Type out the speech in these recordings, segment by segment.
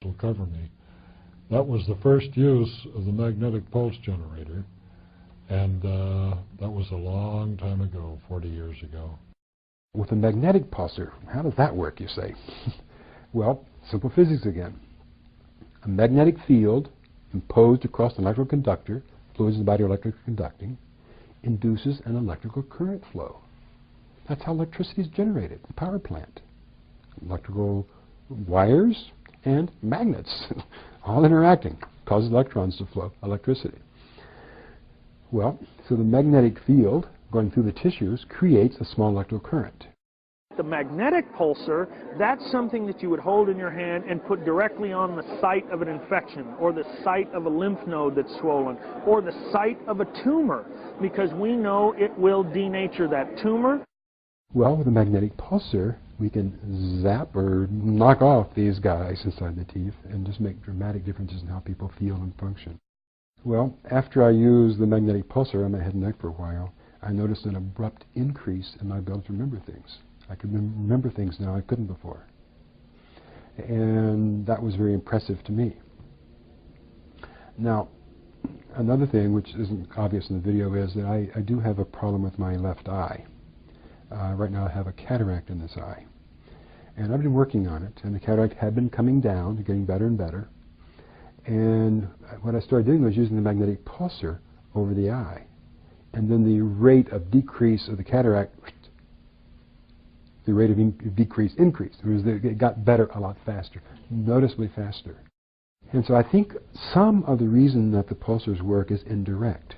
will cover me. That was the first use of the magnetic pulse generator, and that was a long time ago, 40 years ago. With a magnetic pulsar, how does that work, you say? Well, simple physics again. A magnetic field imposed across an electrical conductor, fluids in the body are electrically conducting, induces an electrical current flow. That's how electricity is generated, the power plant. Electrical wires and magnets, all interacting, causes electrons to flow, electricity. Well, so the magnetic field going through the tissues creates a small electrical current. The magnetic pulsar, that's something that you would hold in your hand and put directly on the site of an infection, or the site of a lymph node that's swollen, or the site of a tumor, because we know it will denature that tumor. Well, with a magnetic pulsar, we can zap or knock off these guys inside the teeth and just make dramatic differences in how people feel and function. Well, after I used the magnetic pulsar on my head and neck for a while, I noticed an abrupt increase in my ability to remember things. I can remember things now I couldn't before. And that was very impressive to me. Now, another thing which isn't obvious in the video is that I do have a problem with my left eye. Right now I have a cataract in this eye. And I've been working on it, and the cataract had been coming down, getting better and better. And what I started doing was using the magnetic pulsar over the eye. And then the rate of decrease of the cataract, the rate of decrease increased. It got better a lot faster, noticeably faster. And so I think some of the reason that the pulsars work is indirect.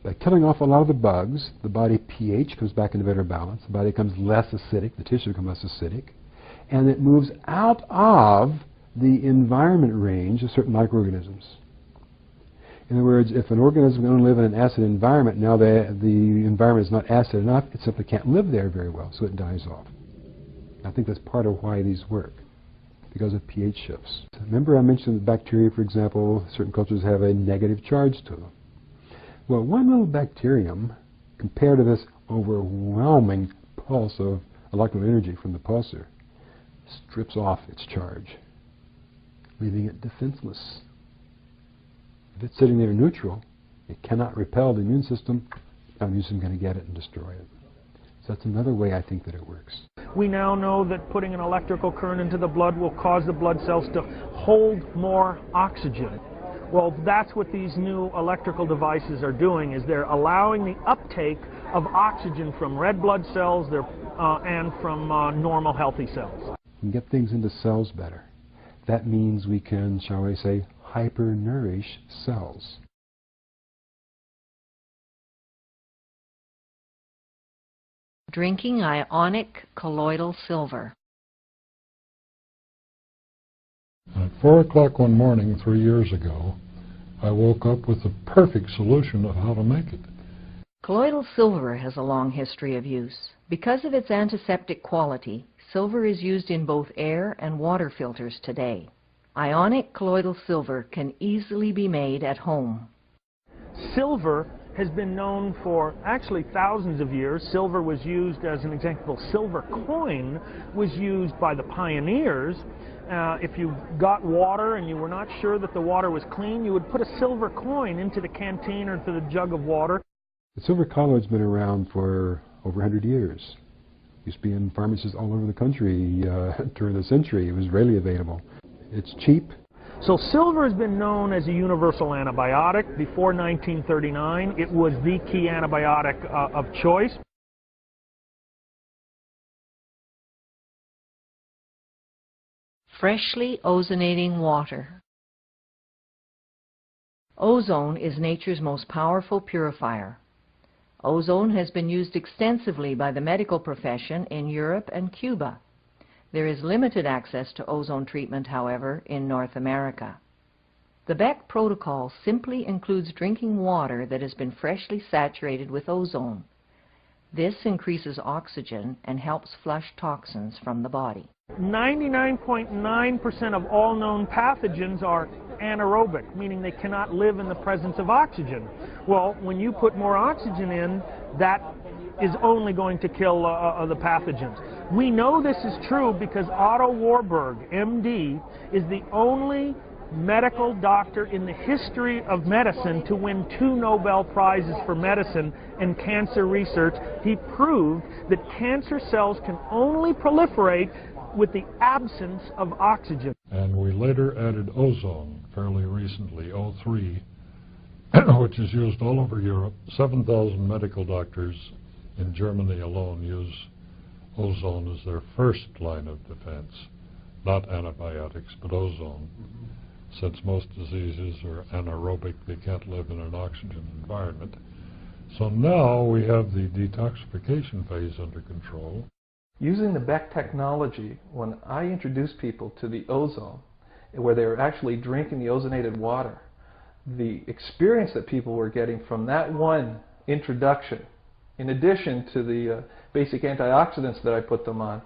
By killing off a lot of the bugs, the body pH comes back into better balance, the body becomes less acidic, the tissue becomes less acidic, and it moves out of the environment range of certain microorganisms. In other words, if an organism can only live in an acid environment, now the environment is not acid enough, it simply can't live there very well, so it dies off. I think that's part of why these work, because of pH shifts. Remember I mentioned that bacteria, for example, certain cultures have a negative charge to them. Well, one little bacterium, compared to this overwhelming pulse of electrical energy from the pulsar, strips off its charge, leaving it defenseless. If it's sitting there neutral, it cannot repel the immune system. The immune system is going to get it and destroy it. So that's another way I think that it works. We now know that putting an electrical current into the blood will cause the blood cells to hold more oxygen. Well, that's what these new electrical devices are doing, is they're allowing the uptake of oxygen from red blood cells and from normal healthy cells. We can get things into cells better. That means we can, shall we say, hyper-nourish cells. Drinking ionic colloidal silver. At 4 o'clock one morning 3 years ago, I woke up with the perfect solution of how to make it. Colloidal silver has a long history of use. Because of its antiseptic quality, silver is used in both air and water filters today. Ionic colloidal silver can easily be made at home. Silver has been known for actually thousands of years. Silver was used, as an example, silver coin was used by the pioneers. If you got water and you were not sure that the water was clean, you would put a silver coin into the canteen or into the jug of water. The silver colloid's been around for over 100 years. Used to be in pharmacies all over the country during the century. It was readily available. It's cheap. So silver has been known as a universal antibiotic. Before 1939, it was the key antibiotic of choice. Freshly ozonating water. Ozone is nature's most powerful purifier. Ozone has been used extensively by the medical profession in Europe and Cuba. There is limited access to ozone treatment, however, in North America. The Beck protocol simply includes drinking water that has been freshly saturated with ozone. This increases oxygen and helps flush toxins from the body. 99.9% of all known pathogens are anaerobic, meaning they cannot live in the presence of oxygen. Well, when you put more oxygen in, that is only going to kill the pathogens. We know this is true because Otto Warburg, MD, is the only medical doctor in the history of medicine to win 2 Nobel Prizes for medicine and cancer research. He proved that cancer cells can only proliferate with the absence of oxygen. And we later added ozone fairly recently, O3, which is used all over Europe. 7,000 medical doctors in Germany alone use ozone as their first line of defense, not antibiotics, but ozone. Since most diseases are anaerobic, they can't live in an oxygen environment. So now we have the detoxification phase under control. Using the Beck technology, when I introduced people to the ozone, where they were actually drinking the ozonated water, the experience that people were getting from that one introduction, in addition to the basic antioxidants that I put them on,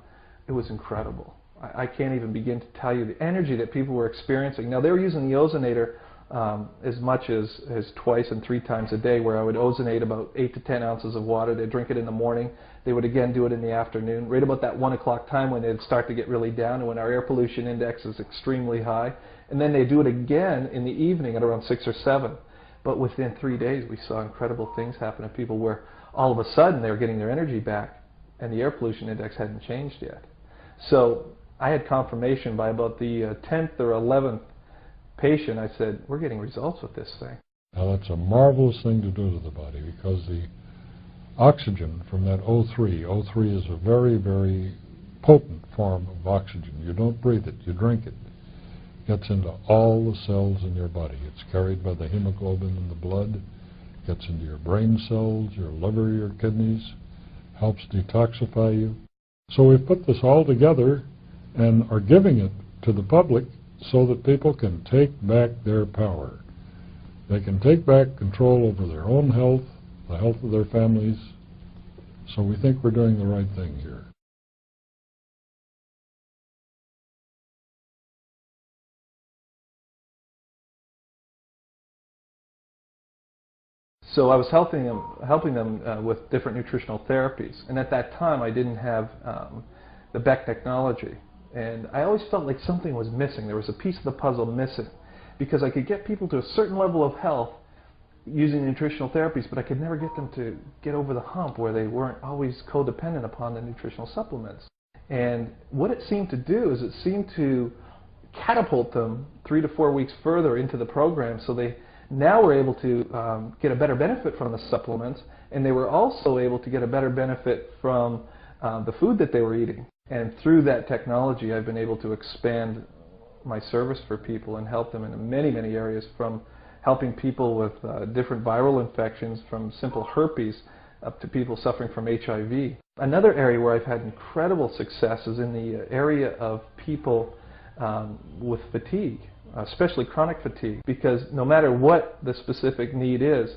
it was incredible. I can't even begin to tell you the energy that people were experiencing. Now, they were using the ozonator as much as twice and 3 times a day, where I would ozonate about 8 to 10 ounces of water. They'd drink it in the morning. They would again do it in the afternoon, right about that 1 o'clock time when they'd start to get really down and when our air pollution index is extremely high. And then they'd do it again in the evening at around 6 or 7. But within 3 days, we saw incredible things happen to people where all of a sudden they were getting their energy back and the air pollution index hadn't changed yet. So I had confirmation by about the 10th or 11th patient. I said, we're getting results with this thing. Now that's a marvelous thing to do to the body, because the oxygen from that O3 is a very, very potent form of oxygen. You don't breathe it, you drink it. It gets into all the cells in your body. It's carried by the hemoglobin in the blood, gets into your brain cells, your liver, your kidneys, helps detoxify you. So we've put this all together and are giving it to the public so that people can take back their power. They can take back control over their own health, the health of their families. So we think we're doing the right thing here. So I was helping them with different nutritional therapies. And at that time, I didn't have the Beck technology. And I always felt like something was missing. There was a piece of the puzzle missing, because I could get people to a certain level of health using nutritional therapies, but I could never get them to get over the hump where they weren't always codependent upon the nutritional supplements. And what it seemed to do is it seemed to catapult them 3 to 4 weeks further into the program, so they now were able to get a better benefit from the supplements, and they were also able to get a better benefit from the food that they were eating. And through that technology, I've been able to expand my service for people and help them in many, many areas, from helping people with different viral infections, from simple herpes up to people suffering from HIV. Another area where I've had incredible success is in the area of people with fatigue, especially chronic fatigue, because no matter what the specific need is,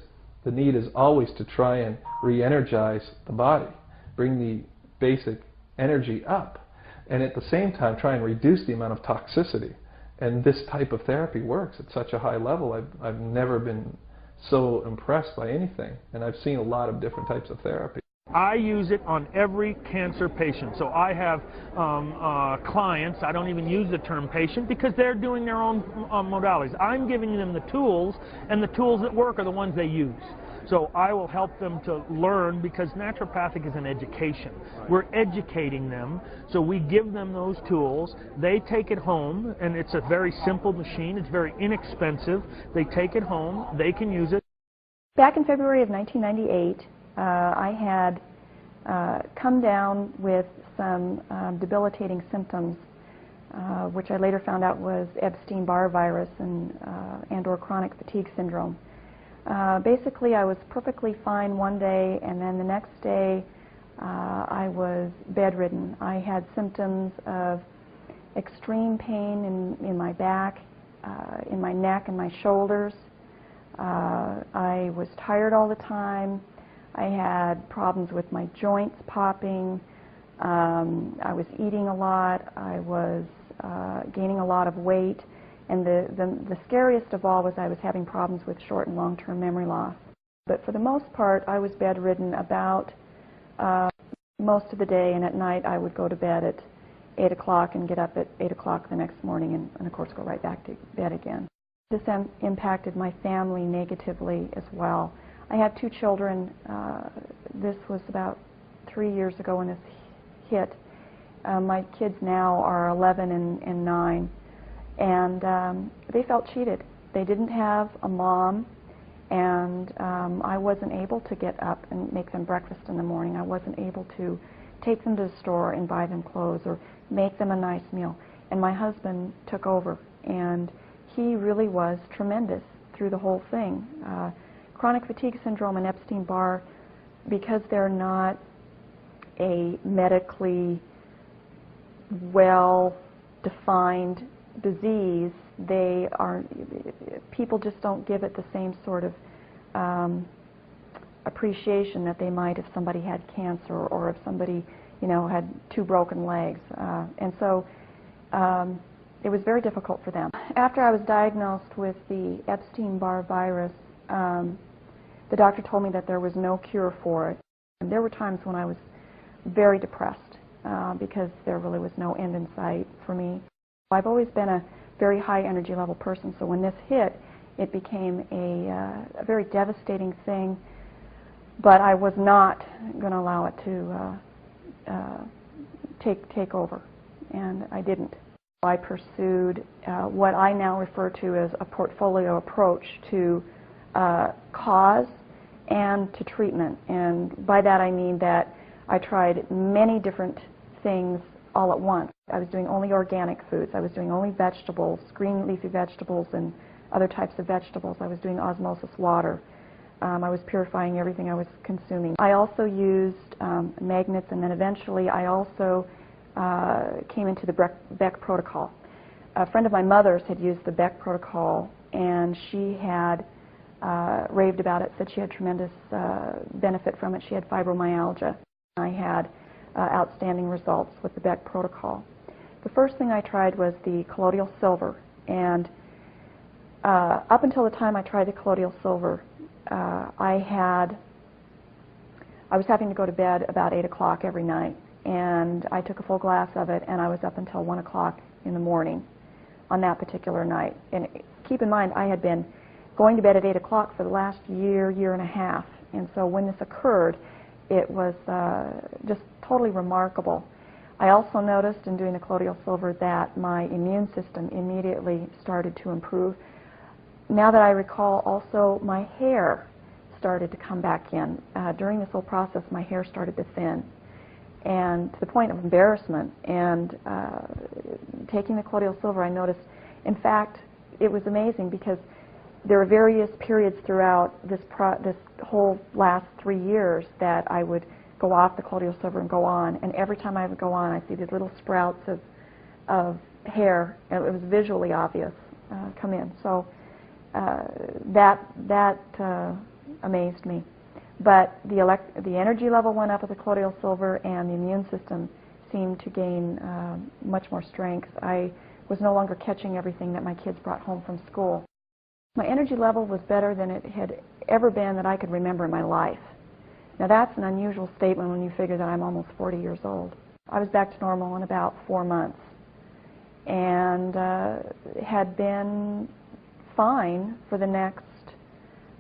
the need is always to try and re-energize the body, bring the basic energy up, and at the same time try and reduce the amount of toxicity. And this type of therapy works at such a high level. I've never been so impressed by anything, and I've seen a lot of different types of therapy. I use it on every cancer patient. So I have clients, I don't even use the term patient, because they're doing their own modalities. I'm giving them the tools, and the tools that work are the ones they use. So I will help them to learn, because naturopathic is an education. We're educating them, so we give them those tools. They take it home, and it's a very simple machine. It's very inexpensive. They take it home. They can use it. Back in February of 1998, I had come down with some debilitating symptoms, which I later found out was Epstein-Barr virus and or chronic fatigue syndrome. Basically, I was perfectly fine one day, and then the next day I was bedridden. I had symptoms of extreme pain in my back, in my neck and my shoulders. I was tired all the time. I had problems with my joints popping. I was eating a lot. I was gaining a lot of weight. And the scariest of all was I was having problems with short and long-term memory loss. But for the most part, I was bedridden about most of the day, and at night I would go to bed at 8 o'clock and get up at 8 o'clock the next morning and of course go right back to bed again. This impacted my family negatively as well. I had 2 children. This was about 3 years ago when this hit. My kids now are 11 and 9, and they felt cheated. They didn't have a mom, and I wasn't able to get up and make them breakfast in the morning. I wasn't able to take them to the store and buy them clothes or make them a nice meal. And my husband took over, and he really was tremendous through the whole thing. Chronic fatigue syndrome and Epstein-Barr, because they're not a medically well-defined disease, people just don't give it the same sort of appreciation that they might if somebody had cancer or if somebody, had 2 broken legs. And so it was very difficult for them. After I was diagnosed with the Epstein-Barr virus, the doctor told me that there was no cure for it. And there were times when I was very depressed because there really was no end in sight for me. I've always been a very high energy level person, so when this hit, it became a very devastating thing, but I was not going to allow it to take over, and I didn't. I pursued what I now refer to as a portfolio approach to cause and to treatment, and by that I mean that I tried many different things all at once. I was doing only organic foods. I was doing only vegetables, green leafy vegetables and other types of vegetables. I was doing osmosis water. I was purifying everything I was consuming. I also used magnets, and then eventually I also came into the Beck protocol. A friend of my mother's had used the Beck protocol, and she had raved about it, said she had tremendous benefit from it. She had fibromyalgia. I had outstanding results with the Beck protocol. The first thing I tried was the colloidal silver, and up until the time I tried the colloidal silver, I was having to go to bed about 8 o'clock every night, and I took a full glass of it, and I was up until 1 o'clock in the morning on that particular night. And keep in mind, I had been going to bed at 8 o'clock for the last year and a half, and so when this occurred, it was just totally remarkable. I also noticed in doing the colloidal silver that my immune system immediately started to improve. Now that I recall, also my hair started to come back in. During this whole process, my hair started to thin, and to the point of embarrassment. And taking the colloidal silver, I noticed, in fact, it was amazing because there were various periods throughout this whole last 3 years that I would go off the colloidal silver and go on, and every time I would go on, I'd see these little sprouts of hair, and it was visually obvious, come in. So that amazed me. But the energy level went up with the colloidal silver, and the immune system seemed to gain much more strength. I was no longer catching everything that my kids brought home from school. My energy level was better than it had ever been that I could remember in my life. Now that's an unusual statement when you figure that I'm almost 40 years old. I was back to normal in about 4 months, and had been fine for the next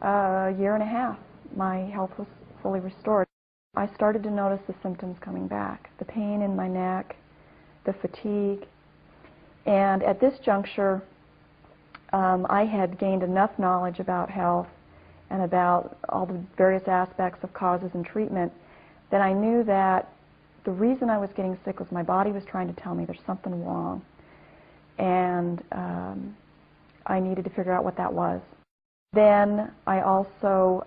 year and a half. My health was fully restored. I started to notice the symptoms coming back, the pain in my neck, the fatigue, and at this juncture I had gained enough knowledge about health and about all the various aspects of causes and treatment that I knew that the reason I was getting sick was my body was trying to tell me there's something wrong, and I needed to figure out what that was. Then I also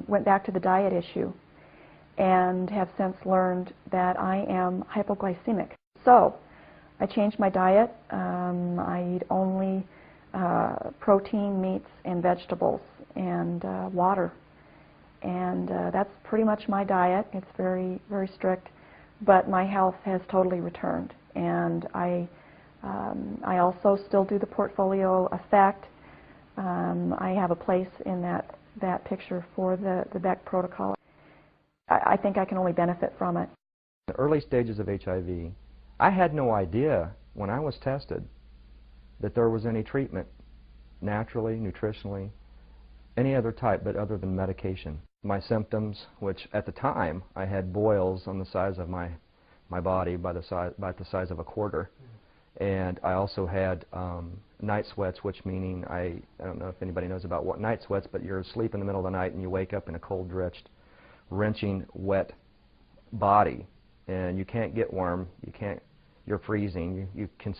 went back to the diet issue and have since learned that I am hypoglycemic. So I changed my diet. I eat only protein, meats, and vegetables, and water. And that's pretty much my diet. It's very, very strict, but my health has totally returned. And I also still do the portfolio effect. I have a place in that picture for the Beck protocol. I think I can only benefit from it. The early stages of HIV, I had no idea when I was tested that there was any treatment, naturally, nutritionally, any other type but other than medication. My symptoms, which at the time I had boils on the size of my body about the size of a quarter, and I also had night sweats, which meaning I don't know if anybody knows about what night sweats, but you're asleep in the middle of the night and you wake up in a cold, drenched, wrenching, wet body, and you can't get warm, you're freezing, you can